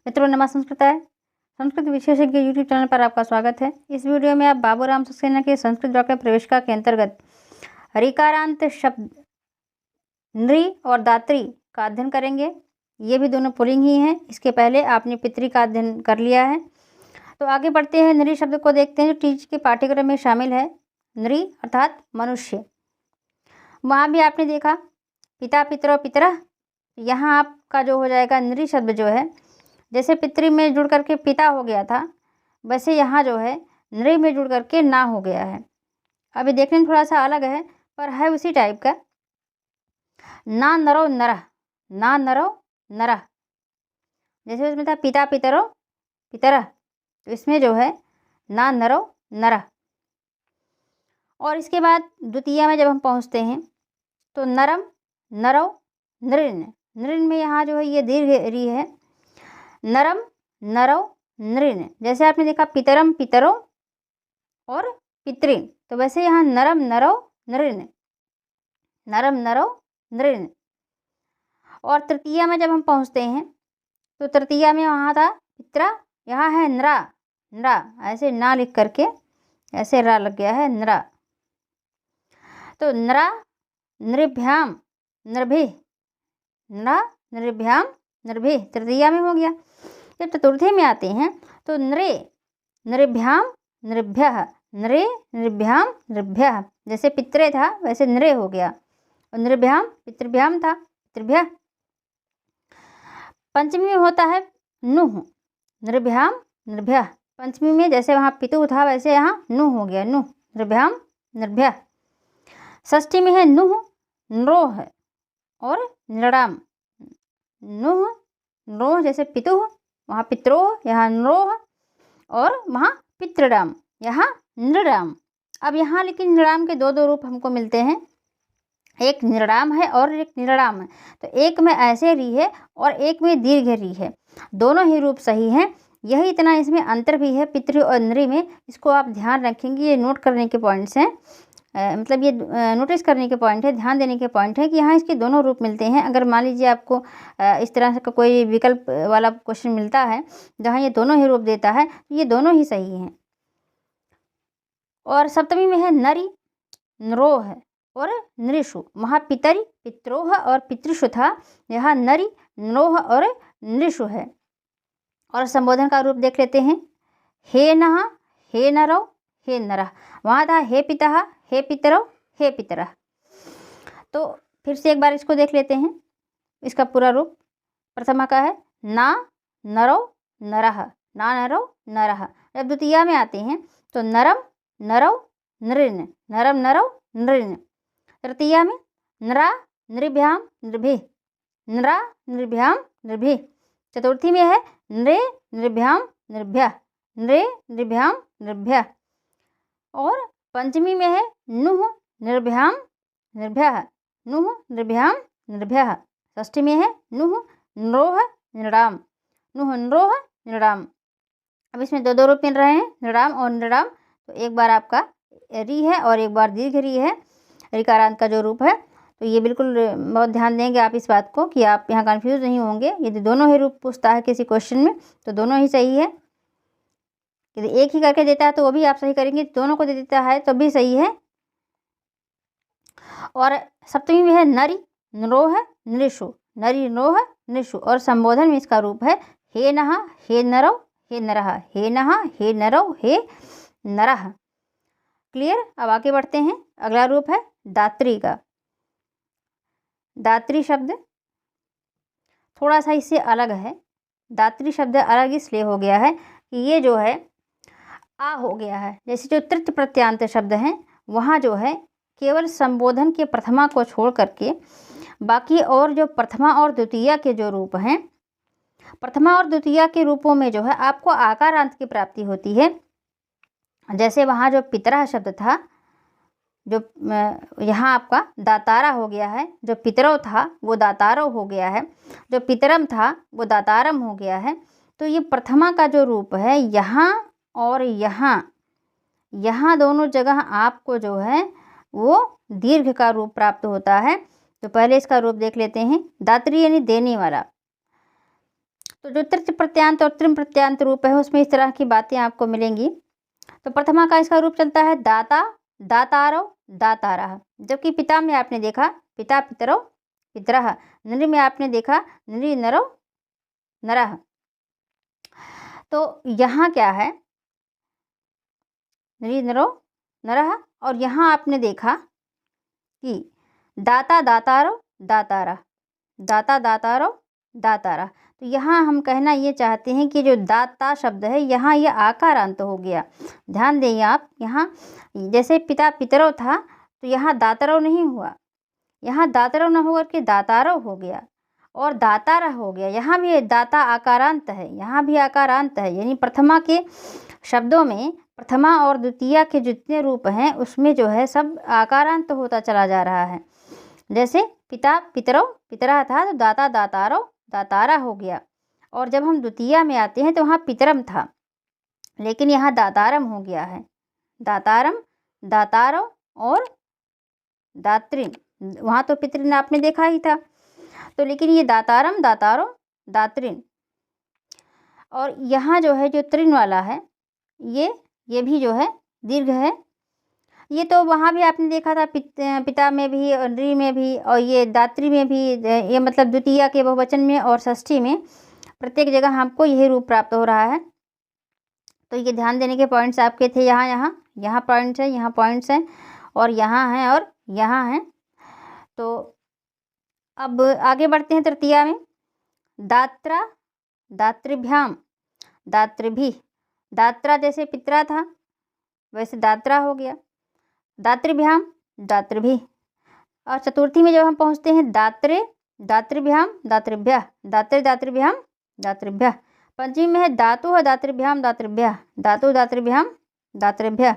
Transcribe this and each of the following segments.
मित्रों नमः संस्कृताय संस्कृत विशेषज्ञ यूट्यूब चैनल पर आपका स्वागत है। इस वीडियो में आप बाबूराम सक्सेना के संस्कृत वाक्य प्रवेशिका के अंतर्गत हरिकारांत शब्द नृ और दात्री का अध्ययन करेंगे। ये भी दोनों पुल्लिंग ही हैं। इसके पहले आपने पितृ का अध्ययन कर लिया है। तो आगे बढ़ते हैं, नृ शब्द को देखते हैं जो टीच के पाठ्यक्रम में शामिल है। नृ अर्थात मनुष्य। वहाँ भी आपने देखा पिता पितरो पितरः, यहाँ आपका जो हो जाएगा नृ शब्द जो है, जैसे पितृ में जुड़ करके पिता हो गया था, वैसे यहाँ जो है नृ में जुड़ करके ना हो गया है। अभी देखने में थोड़ा सा अलग है पर है उसी टाइप का। ना नरो नरः, ना नरो नरः, जैसे उसमें था पिता पितरो पितरः, तो इसमें जो है ना नरो नरः। और इसके बाद द्वितीय में जब हम पहुँचते हैं तो नरम नरो नृन, नृन में यहाँ जो है ये दीर्घ री है। नरम नरो नृन, जैसे आपने देखा पितरम पितरो और पितृन, तो वैसे यहाँ नरम नरो नृन, नरम नरो नृन। और तृतीया में जब हम पहुँचते हैं तो तृतीया में वहाँ था पित्रा, यहाँ है नरा, नरा ऐसे ना लिख करके ऐसे रा लग गया है नरा। तो नरा नृभ्याम नृभि, नरा नृभ्याम नृभि तृतीया में हो गया। जब चतुर्थी में आते हैं तो नृ नृभ्याम नृभ्यः, नृ नृभ्याम नृभ्यः, जैसे पित्रे था वैसे नृ हो गया। और नृभ्याम पितृभ्याम था पितृभ्यः। पंचमी में होता है नुह, नृभ्याम नृभ्यः, पंचमी में जैसे वहाँ पितु था वैसे यहाँ नुह हो गया, नुह नृभ्याम नृभ्यः। षष्ठी में है नुह नृोह और नृणाम, नुह नृोह जैसे पितुः, वहाँ पित्रोह, यहाँ नृोह, और वहाँ पितृडाम, यहाँ नृडाम। अब यहाँ लेकिन नृणाम के दो रूप हमको मिलते हैं, एक नृणाम है और एक नृणाम है। तो एक में ऐसे री है और एक में दीर्घ री है, दोनों ही रूप सही हैं। यही इतना इसमें अंतर भी है पितृ और नृ में, इसको आप ध्यान रखेंगे। ये नोट करने के पॉइंट्स हैं, मतलब ये नोटिस करने के पॉइंट है, ध्यान देने के पॉइंट है कि यहाँ इसके दोनों रूप मिलते हैं। अगर मान लीजिए आपको इस तरह से कोई विकल्प वाला क्वेश्चन मिलता है जहाँ ये दोनों ही रूप देता है, तो ये दोनों ही सही हैं। और सप्तमी में है नरी नरोह और नृषु, वहाँ पितरी पित्रोह और पितृषु था, यहाँ नरी नरोह और नृषु है। और संबोधन का रूप देख लेते हैं, हे नः हे नरौ हे नरः, वहाँ था हे पितः हे पितरौ हे पितरः। तो फिर से एक बार इसको देख लेते हैं, इसका पूरा रूप। प्रथमा का है ना नरौ नरः, ना नरौ नरः। जब द्वितीया में आते हैं तो नरम नरौ नृन, नरम नरौ नृन। तृतीया में नरा नृभ्याम नृभि, नरा नृभ्याम नृभि। चतुर्थी में है नृ नृभ्याम नृभ्यः, नृ नृभ्याम नृभ्यः। और पंचमी में है नुह नृभ्याम नृभ्यः, नुह नृभ्याम नृभ्यः। षष्ठी में है नुह नृोह नृणाम, नुह नृोह नृणाम। अब इसमें दो रूप मिल रहे हैं, नृणाम और नृणाम। तो एक बार आपका री है और एक बार दीर्घ री है, ऋकारांत का जो रूप है। तो ये बिल्कुल बहुत ध्यान देंगे आप इस बात को कि आप यहाँ कंफ्यूज नहीं होंगे। यदि दोनों ही रूप पूछता है किसी क्वेश्चन में तो दोनों ही सही है। यदि एक ही करके देता है तो वो भी आप सही करेंगे, दोनों को दे देता है तो भी सही है। और सप्तमी में है नरी नरोह नृषु, नरी नरोह नृषु। और संबोधन में इसका रूप है हे नः हे नरौ हे नरः, हे नः हे नरौ हे नरः। क्लियर। अब आगे बढ़ते हैं, अगला रूप है दात्री का। दात्री शब्द थोड़ा सा इससे अलग है। दात्री शब्द अलग इसलिए हो गया है कि ये जो है आ हो गया है। जैसे जो तृतीय प्रत्यांत शब्द हैं वहाँ जो है केवल संबोधन के प्रथमा को छोड़ करके बाकी और जो प्रथमा और द्वितीया के जो रूप हैं, प्रथमा और द्वितीया के रूपों में जो है आपको आकारांत की प्राप्ति होती है। जैसे वहाँ जो पितरः शब्द था, जो यहाँ आपका दातारा हो गया है, जो पितरौ था वो दातारो हो गया है, जो पितरम था वो दातारम हो गया है। तो ये प्रथमा का जो रूप है यहाँ और यहाँ, यहाँ दोनों जगह आपको जो है वो दीर्घ का रूप प्राप्त होता है। तो पहले इसका रूप देख लेते हैं। दात्री यानी देने वाला, तो जो तृतीय प्रत्यांत और त्रिम प्रत्यांत रूप है उसमें इस तरह की बातें आपको मिलेंगी। तो प्रथमा का इसका रूप चलता है दाता, दातारौ, दातारः। जबकि पिता में आपने देखा पिता, पितरौ, पितरः। नृ में आपने देखा नृ, नरौ, नरः। तो यहाँ क्या है, नृ, नरौ, नरः। और यहाँ आपने देखा कि दाता, दातारौ, दातारः, दाता, दातारौ, दातारः। तो यहाँ हम कहना ये चाहते हैं कि जो दाता शब्द है यहाँ ये आकारांत हो गया। ध्यान देंगे आप, यहाँ जैसे पिता पितरौ था तो यहाँ दातारौ नहीं हुआ, यहाँ दातारौ न होकर के दातारौ हो गया और दातारा हो गया। यहाँ भी दाता आकारांत है, यहाँ भी आकारांत है। यानी प्रथमा के शब्दों में प्रथमा और द्वितीया के जितने रूप हैं उसमें जो है सब आकारांत होता चला जा रहा है। जैसे पिता पितरौ, पितरः था तो दाता, दातारौ, दातारा हो गया। और जब हम द्वितीया में आते हैं तो वहाँ पितरम था, लेकिन यहाँ दातारम हो गया है। दातारम, दातारौ और दात्रिन। वहाँ तो पितृन आपने देखा ही था, तो लेकिन ये दातारम, दातारौ, दात्रिन। और यहाँ जो है जो त्रिन वाला है ये भी जो है दीर्घ है। ये तो वहाँ भी आपने देखा था पिता में भी और नृ में भी, और ये दात्री में भी। ये मतलब द्वितीया के बहुवचन में और षष्ठी में प्रत्येक जगह हमको यही रूप प्राप्त हो रहा है। तो ये ध्यान देने के पॉइंट्स आपके थे। यहाँ पॉइंट्स हैं, यहाँ पॉइंट्स हैं, और यहाँ हैं और यहाँ हैं। तो अब आगे बढ़ते हैं तृतीया में। दात्रा, दातृभ्याम, दातृभिः। दात्रा जैसे पितरा था वैसे दात्रा हो गया, दातृभ्याम, दातृभिः। और चतुर्थी में जब हम पहुँचते हैं दात्रे, दातृभ्याम, दातृभ्यः, दात्रे, दातृभ्याम, दातृभ्यः। पंचमी में है दातुः, दातृभ्याम, दातृभ्यः, दातुः, दातृभ्याम, दातृभ्यः।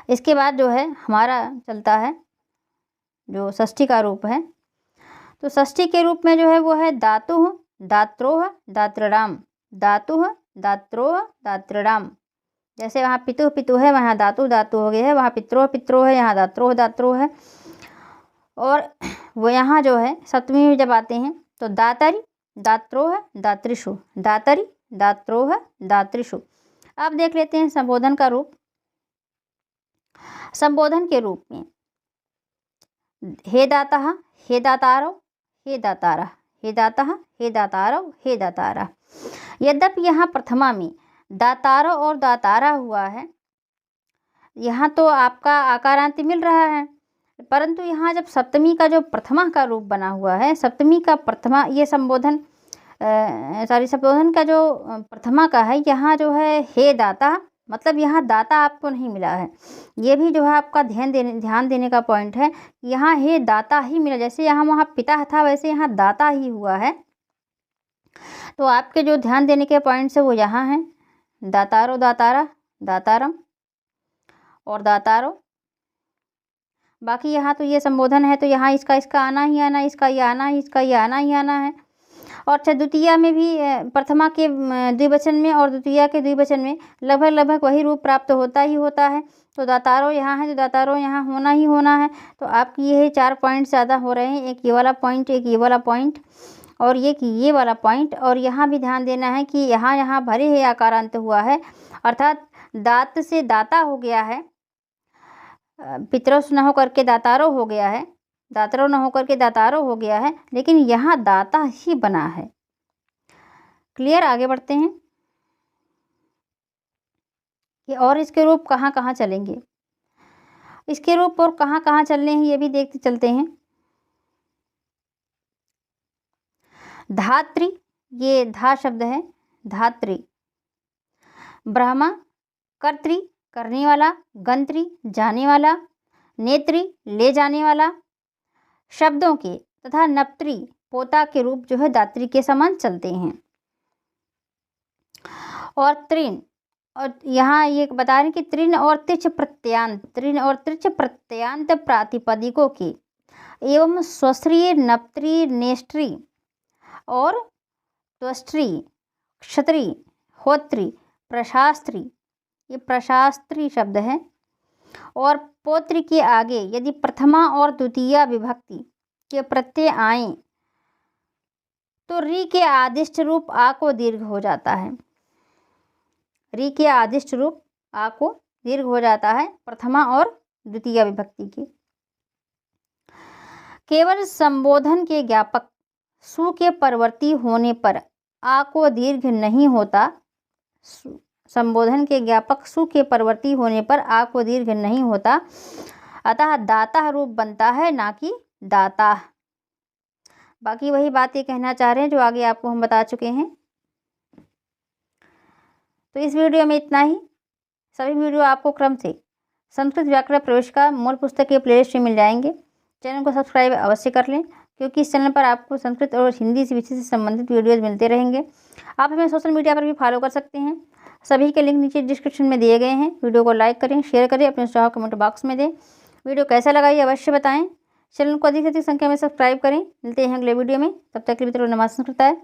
इसके बाद जो है हमारा चलता है जो षष्ठी का रूप है। तो षष्ठी के रूप में जो है वो है दातुः, दात्रोः, दातृणाम, दातुः, दात्रोः, दातृणाम। जैसे वहाँ पितुः पितु है, वहाँ दातु दातु हो गया है, वहाँ पित्रोह पित्रो है, यहाँ दात्रोह दात्रो है। और वो यहाँ जो है सप्तमी में जब आते हैं तो दातरि, दात्रोह, दातृषु, दातरि, दात्रोह, दातृषु। अब देख लेते हैं संबोधन का रूप। संबोधन के रूप में हे दातः, हे दातारौ, हे दातारः, हे दातः, हे दातारौ, हे दातारः। यद्यपि यहाँ प्रथमा में दातारौ और दातारा हुआ है, यहाँ तो आपका आकारांत मिल रहा है, परंतु यहाँ जब सप्तमी का जो प्रथमा का रूप बना हुआ है, सप्तमी का प्रथमा ये संबोधन संबोधन का जो प्रथमा का है, यहाँ जो है हे दाता, मतलब यहाँ दाता आपको नहीं मिला है। ये भी जो है आपका ध्यान देने का पॉइंट है। यहाँ हे दाता ही मिला, जैसे यहाँ वहाँ पिता था वैसे यहाँ दाता ही हुआ है। तो आपके जो ध्यान देने के पॉइंट्स है वो यहाँ हैं, दातारो, दातारा, दातारम और दातारो। बाकी यहाँ तो ये संबोधन है तो यहाँ इसका आना ही आना, इसका ये आना ही, इसका ये आना ही आना है। और द्वितीया में भी प्रथमा के द्विवचन में और द्वितीया के द्विवचन में लगभग वही रूप प्राप्त होता ही होता है। तो दातारो यहाँ है तो दातारो यहाँ होना ही होना है। तो आपकी ये 4 पॉइंट ज़्यादा हो रहे हैं, एक ये वाला पॉइंट, एक ये वाला पॉइंट और ये वाला पॉइंट। और यहाँ भी ध्यान देना है कि यहाँ भरे ही आकारांत हुआ है, अर्थात दात से दाता हो गया है, पितरस न हो करके दातारो हो गया है, दातारो न होकर के दातारो हो गया है, लेकिन यहाँ दाता ही बना है। क्लियर? आगे बढ़ते हैं कि और इसके रूप कहाँ कहाँ चलेंगे, इसके रूप और कहाँ कहाँ चलने हैं ये भी देखते चलते हैं। धात्री, ये धा शब्द है, धात्री। ब्रह्मा, कर्त्री, करने वाला, गंत्री, जाने वाला, नेत्री, ले जाने वाला। शब्दों के तथा नप्त्री, पोता के रूप जो है दात्री के समान चलते हैं। और त्रिन, और यहाँ ये बता रहे हैं कि त्रिन और त्रिच प्रत्यांत प्रातिपदिकों की एवं स्वश्री, नप्त्री, नेष्ट्री और त्वष्ट्री, क्षत्री, होत्री, प्रशास्त्री, ये प्रशास्त्री शब्द है। और पौत्र के आगे यदि प्रथमा और द्वितीया विभक्ति के प्रत्यय आए तो री के आदिष्ट रूप आ को दीर्घ हो जाता है। री के आदिष्ट रूप आ को दीर्घ हो जाता है प्रथमा और द्वितीय विभक्ति की। केवल संबोधन के ज्ञापक सु के परवर्ती होने पर आ को दीर्घ नहीं होता। संबोधन के ज्ञापक सु के परवर्ती होने पर आ को दीर्घ नहीं होता, अतः दाता रूप बनता है, ना कि दाता। बाकी वही बातें कहना चाह रहे हैं जो आगे आपको हम बता चुके हैं। तो इस वीडियो में इतना ही। सभी वीडियो आपको क्रम से संस्कृत व्याकरण प्रवेशिका मूल पुस्तक के प्लेलिस्ट में मिल जाएंगे। चैनल को सब्सक्राइब अवश्य कर लें, क्योंकि इस चैनल पर आपको संस्कृत और हिंदी से विषय से संबंधित वीडियोज़ मिलते रहेंगे। आप हमें सोशल मीडिया पर भी फॉलो कर सकते हैं। सभी के लिंक नीचे डिस्क्रिप्शन में दिए गए हैं। वीडियो को लाइक करें, शेयर करें, अपने सुझाव कमेंट बॉक्स में दें। वीडियो कैसा लगा ये अवश्य बताएं। चैनल को अधिक से अधिक संख्या में सब्सक्राइब करें। मिलते हैं अगले वीडियो में, तब तक के लिए मित्रों नमस्कार।